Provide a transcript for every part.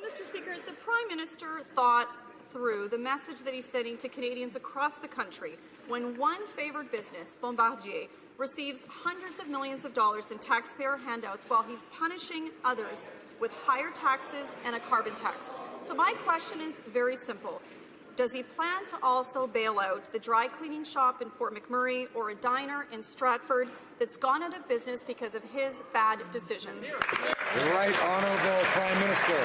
Mr. Speaker, as the Prime Minister thought through the message that he's sending to Canadians across the country, when one favoured business, Bombardier, receives hundreds of millions of dollars in taxpayer handouts while he's punishing others with higher taxes and a carbon tax. So my question is very simple. Does he plan to also bail out the dry cleaning shop in Fort McMurray or a diner in Stratford that's gone out of business because of his bad decisions? The Right Honourable Prime Minister.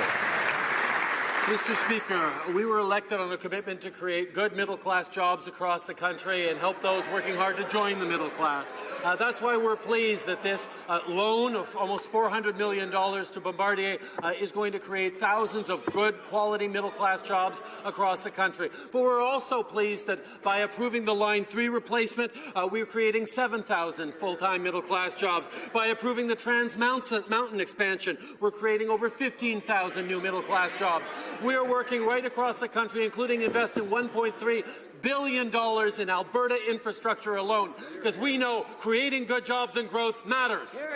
Mr. Speaker, we were elected on a commitment to create good middle-class jobs across the country and help those working hard to join the middle class. That's why we're pleased that this loan of almost $400 million to Bombardier is going to create thousands of good quality middle-class jobs across the country. But we're also pleased that by approving the Line 3 replacement, we're creating 7,000 full-time middle-class jobs. By approving the Trans Mountain expansion, we're creating over 15,000 new middle-class jobs. We are working right across the country, including investing $1.3 billion in Alberta infrastructure alone, because we know creating good jobs and growth matters. The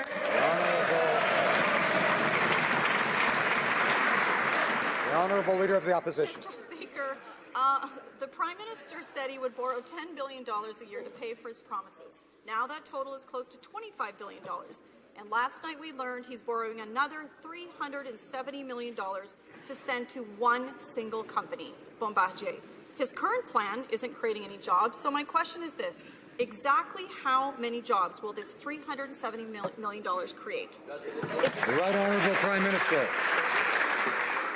Honourable Leader of the Opposition. Mr. Speaker, the Prime Minister said he would borrow $10 billion a year to pay for his promises. Now that total is close to $25 billion. And last night we learned he's borrowing another $370 million to send to one single company, Bombardier. His current plan isn't creating any jobs, so my question is this. Exactly how many jobs will this $370 million create? The Right Honourable Prime Minister.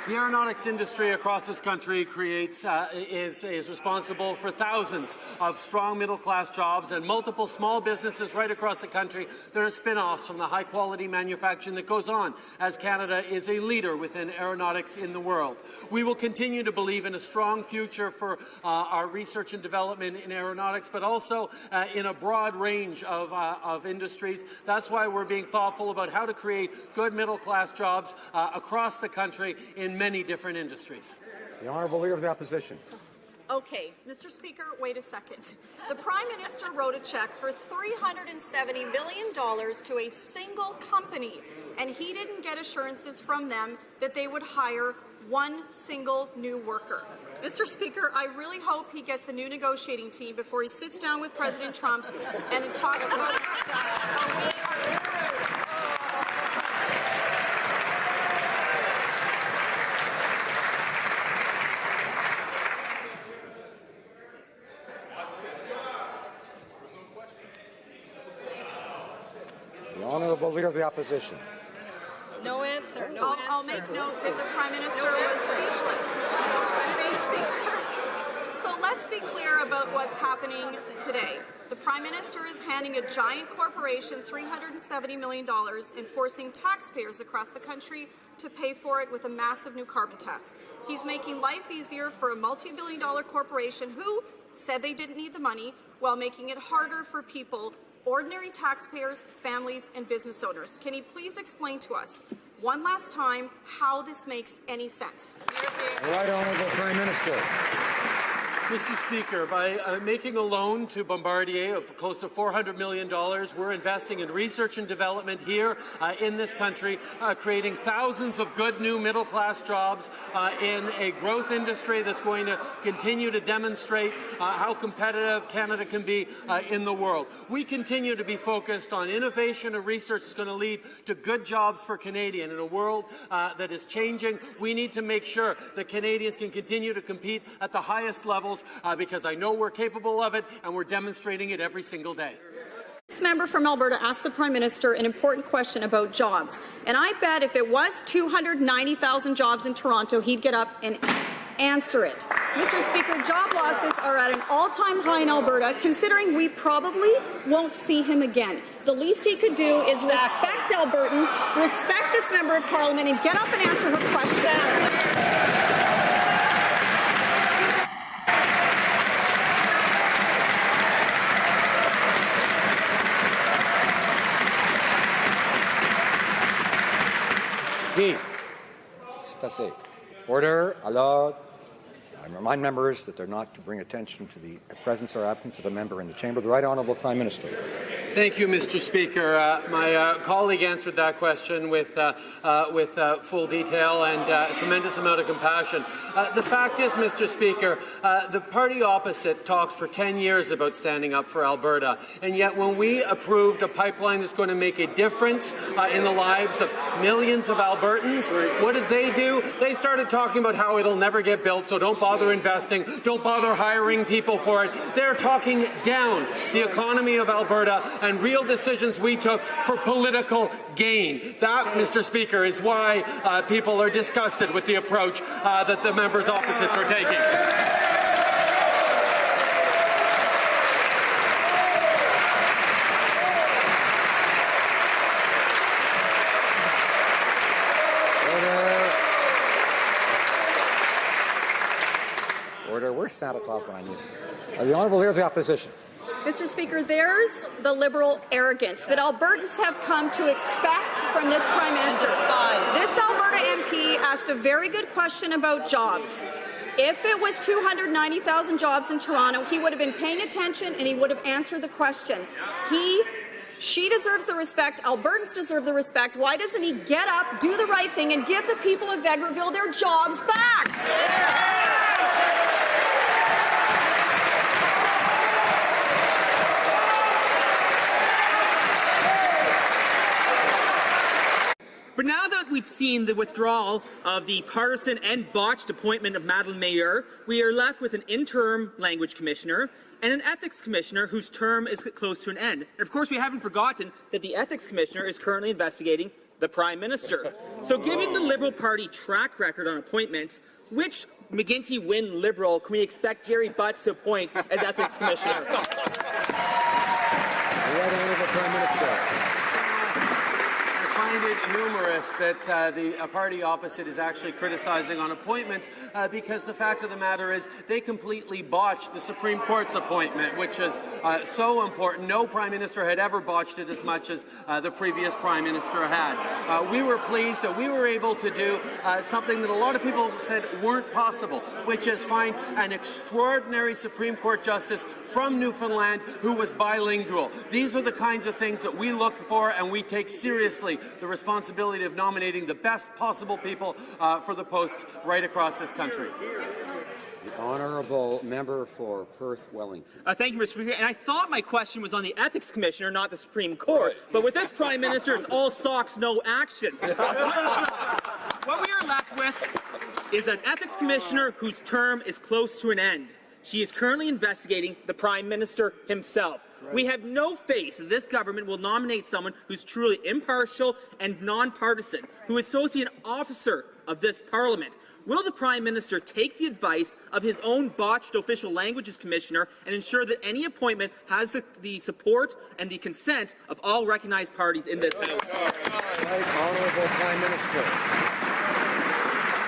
The aeronautics industry across this country is responsible for thousands of strong middle-class jobs and multiple small businesses right across the country that are spin-offs from the high-quality manufacturing that goes on as Canada is a leader within aeronautics in the world. We will continue to believe in a strong future for our research and development in aeronautics, but also in a broad range of industries. That's why we're being thoughtful about how to create good middle-class jobs across the country in many different industries. The Honourable Leader of the Opposition. Okay, Mr. Speaker, wait a second. The Prime Minister wrote a check for $370 million to a single company, and he didn't get assurances from them that they would hire one single new worker. Mr. Speaker, I really hope he gets a new negotiating team before he sits down with President Trump and talks about how we are screwed. The Honourable Leader of the Opposition. No answer. I'll make note that the Prime Minister was speechless. Mr. Speaker, so let's be clear about what's happening today. The Prime Minister is handing a giant corporation $370 million and forcing taxpayers across the country to pay for it with a massive new carbon tax. He's making life easier for a multi-billion-dollar corporation who said they didn't need the money, while making it harder for people, ordinary taxpayers, families, and business owners. Can he please explain to us, one last time, how this makes any sense? The Right Honourable Prime Minister. Mr. Speaker, by making a loan to Bombardier of close to $400 million, we're investing in research and development here in this country, creating thousands of good new middle-class jobs in a growth industry that's going to continue to demonstrate how competitive Canada can be in the world. We continue to be focused on innovation and research that's going to lead to good jobs for Canadians. In a world that is changing, we need to make sure that Canadians can continue to compete at the highest levels because I know we're capable of it and we're demonstrating it every single day. This member from Alberta asked the Prime Minister an important question about jobs, and I bet if it was 290,000 jobs in Toronto, he'd get up and answer it. Mr. Speaker, job losses are at an all-time high in Alberta, considering we probably won't see him again. The least he could do is respect Albertans, respect this member of Parliament, and get up and answer her question. C'est assez. Order. Alors, I remind members that they're not to bring attention to the presence or absence of a member in the chamber. The Right Honourable Prime Minister. Thank you, Mr. Speaker. My colleague answered that question with full detail and a tremendous amount of compassion. The fact is, Mr. Speaker, the party opposite talked for 10 years about standing up for Alberta, and yet when we approved a pipeline that's going to make a difference in the lives of millions of Albertans, what did they do? They started talking about how it'll never get built, so don't bother investing, don't bother hiring people for it. They're talking down the economy of Alberta and real decisions we took for political gain. That, Mr. Speaker, is why people are disgusted with the approach that the members opposites are taking. Order. Where's Santa Claus when I need him? The Honourable Leader of the Opposition. Mr. Speaker, there's the Liberal arrogance that Albertans have come to expect from this Prime Minister. This Alberta MP asked a very good question about jobs. If it was 290,000 jobs in Toronto, he would have been paying attention and he would have answered the question. She deserves the respect. Albertans deserve the respect. Why doesn't he get up, do the right thing, and give the people of Vegreville their jobs back? But now that we've seen the withdrawal of the partisan and botched appointment of Madeleine Meilleur, we are left with an interim language commissioner and an ethics commissioner whose term is close to an end. And of course, we haven't forgotten that the ethics commissioner is currently investigating the Prime Minister. So given the Liberal Party track record on appointments, which McGuinty-Wynne Liberal can we expect Jerry Butts to appoint as ethics commissioner? The right honourable Prime Minister. I find it humorous that the party opposite is actually criticizing on appointments because the fact of the matter is they completely botched the Supreme Court's appointment, which is so important. No Prime Minister had ever botched it as much as the previous Prime Minister had. We were pleased that we were able to do something that a lot of people said weren't possible, which is find an extraordinary Supreme Court justice from Newfoundland who was bilingual. These are the kinds of things that we look for and we take seriously the responsibility of nominating the best possible people for the posts right across this country. The Honourable Member for Perth Wellington. Thank you, Mr. Speaker. And I thought my question was on the Ethics Commissioner, not the Supreme Court. But with this Prime Minister, it's all socks, no action. What we are left with is an Ethics Commissioner whose term is close to an end. She is currently investigating the Prime Minister himself. We have no faith that this government will nominate someone who's truly impartial and non-partisan, who is associate officer of this Parliament. Will the Prime Minister take the advice of his own botched official languages commissioner and ensure that any appointment has the support and the consent of all recognized parties in this House? Right honourable Prime Minister.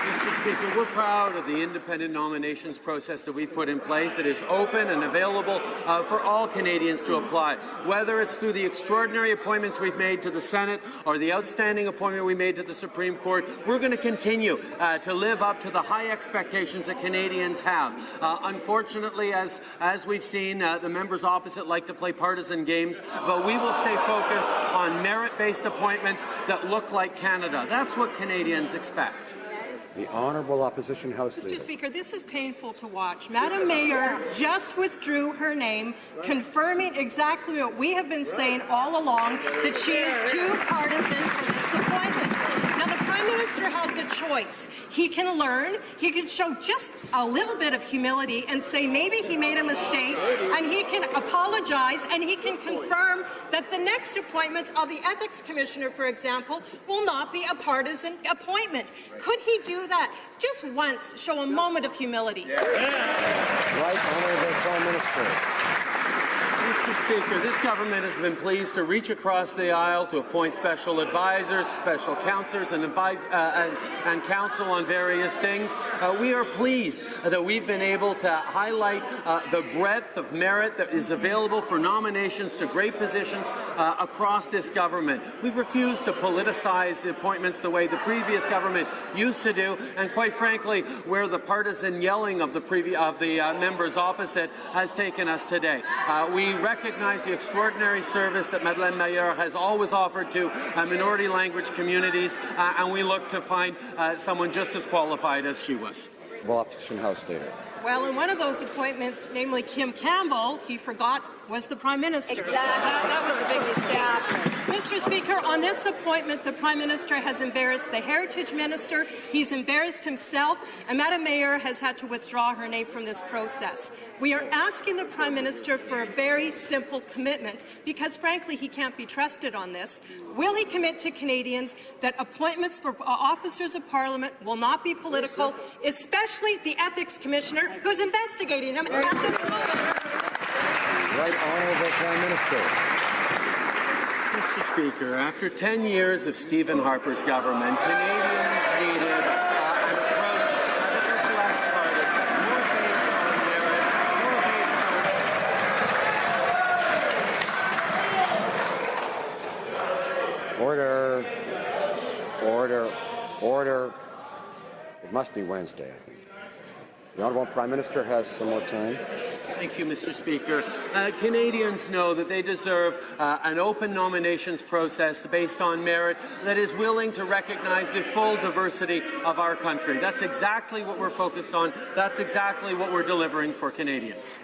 Mr. Speaker, we're proud of the independent nominations process that we've put in place. It is open and available for all Canadians to apply, whether it's through the extraordinary appointments we've made to the Senate or the outstanding appointment we made to the Supreme Court. We're going to continue to live up to the high expectations that Canadians have. Unfortunately, as we've seen, the members opposite like to play partisan games, but we will stay focused on merit-based appointments that look like Canada. That's what Canadians expect. The Honourable Opposition House Leader. Mr. Speaker, this is painful to watch. Madam Mayor just withdrew her name, confirming exactly what we have been saying all along, that she is too partisan for this appointment. Now, the Prime Minister has a choice. He can learn, he can show just a little bit of humility and say maybe he made a mistake, and he can apologize, and he can confirm that the next appointment of the Ethics Commissioner, for example, will not be a partisan appointment. Could he do that just once, show a moment of humility? Right honourable Prime Minister. Mr. Speaker, this government has been pleased to reach across the aisle to appoint special advisors, special counsellors, and counsel on various things. We are pleased that we've been able to highlight the breadth of merit that is available for nominations to great positions across this government. We've refused to politicize the appointments the way the previous government used to do, and quite frankly, where the partisan yelling of the members opposite has taken us today. We recognize the extraordinary service that Madeleine Meilleur has always offered to minority language communities, and we look to find someone just as qualified as she was. Well, Opposition House Leader. Well, in one of those appointments, namely Kim Campbell, he forgot was the Prime Minister. Exactly. So that was a big mistake. Mr. Speaker, on this appointment, the Prime Minister has embarrassed the Heritage Minister, he's embarrassed himself, and Madame Meilleur has had to withdraw her name from this process. We are asking the Prime Minister for a very simple commitment, because frankly he can't be trusted on this. Will he commit to Canadians that appointments for officers of Parliament will not be political, especially the Ethics Commissioner who's investigating him at this moment? Right Honourable Prime Minister. Mr. Speaker, after 10 years of Stephen Harper's government, Canadians needed an approach that was less partisan, more based on merit, more based on... Order. It must be Wednesday, I think. The Honourable Prime Minister has some more time. Thank you, Mr. Speaker. Canadians know that they deserve an open nominations process based on merit that is willing to recognize the full diversity of our country. That's exactly what we're focused on. That's exactly what we're delivering for Canadians.